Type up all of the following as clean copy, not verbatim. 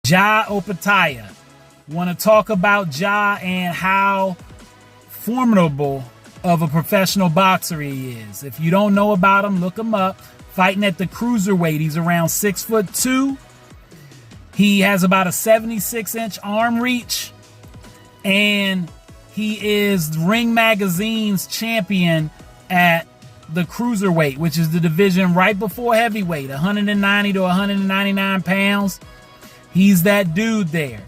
Ja Opetaia. Want to talk about Ja and how formidable of a professional boxer he is. If you don't know about him, look him up. Fighting at the cruiserweight, he's around 6'2". He has about a 76-inch arm reach, and he is Ring Magazine's champion at the cruiserweight, which is the division right before heavyweight, 190 to 199 pounds. He's that dude there.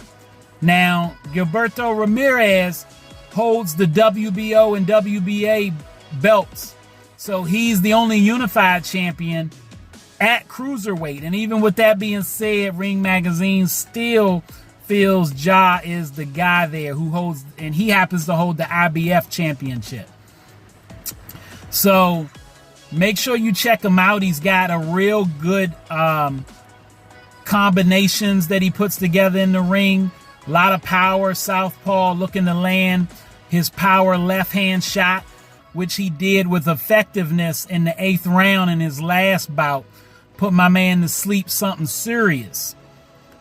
Now, Gilberto Ramirez holds the WBO and WBA belts. So he's the only unified champion at cruiserweight. And even with that being said, Ring Magazine still feels Ja is the guy there who holds, and he happens to hold the IBF championship. So make sure you check him out. He's got a real good combinations that he puts together in the ring. A lot of power, southpaw, looking to land his power left hand shot, which he did with effectiveness in the 8th round in his last bout. Put my man to sleep something serious.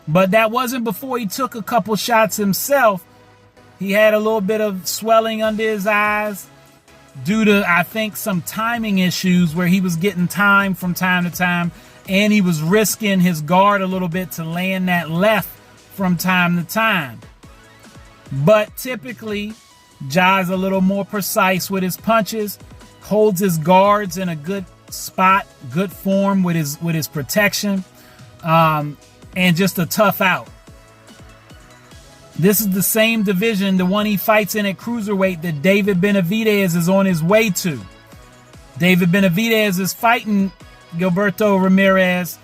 But that wasn't before he took a couple shots himself. He had a little bit of swelling under his eyes due to, I think, some timing issues where he was getting time from time to time, and he was risking his guard a little bit to land that left from time to time. But typically, Ja's a little more precise with his punches, holds his guards in a good spot, good form with his protection, and just a tough out. This is the same division, the one he fights in at cruiserweight, that David Benavidez is on his way to. David Benavidez is fighting Gilberto Ramirez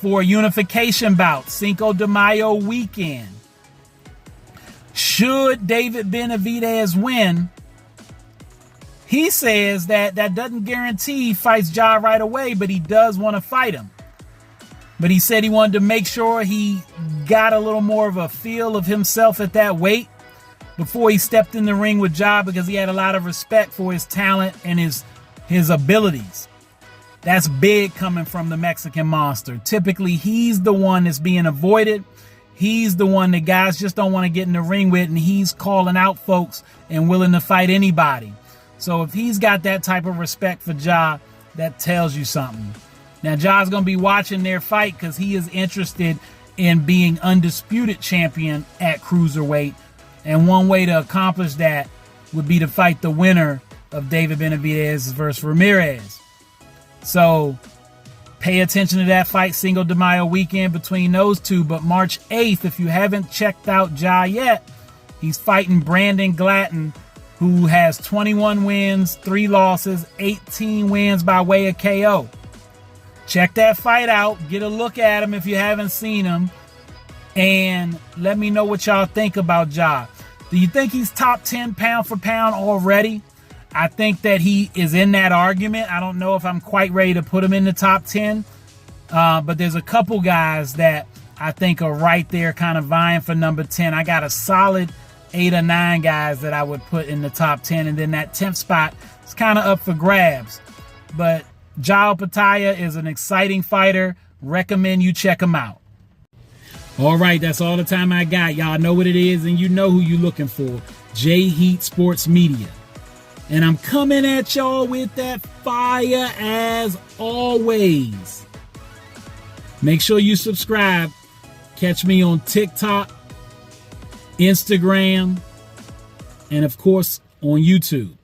for a unification bout, Cinco de Mayo weekend. Should David Benavidez win, he says that doesn't guarantee he fights Ja right away, but he does want to fight him. But he said he wanted to make sure he got a little more of a feel of himself at that weight before he stepped in the ring with Ja, because he had a lot of respect for his talent and his abilities. That's big coming from the Mexican Monster. Typically, he's the one that's being avoided. He's the one that guys just don't want to get in the ring with, and he's calling out folks and willing to fight anybody. So if he's got that type of respect for Ja, that tells you something. Now, Ja's going to be watching their fight because he is interested in being undisputed champion at cruiserweight. And one way to accomplish that would be to fight the winner of David Benavidez versus Ramirez. So pay attention to that fight, Cinco de Mayo weekend between those two. But March 8th, if you haven't checked out Ja yet, he's fighting Brandon Glatton, who has 21 wins, 3 losses, 18 wins by way of KO. Check that fight out. Get a look at him if you haven't seen him. And let me know what y'all think about Ja. Do you think he's top 10 pound for pound already? I think that he is in that argument. I don't know if I'm quite ready to put him in the top 10. But there's a couple guys that I think are right there kind of vying for number 10. I got a solid 8 or 9 guys that I would put in the top 10. And then that 10th spot is kind of up for grabs. But Ja Opetaia is an exciting fighter. Recommend you check him out. All right, that's all the time I got. Y'all know what it is, and you know who you're looking for. J Heat Sports Media. And I'm coming at y'all with that fire as always. Make sure you subscribe. Catch me on TikTok, Instagram, and of course on YouTube.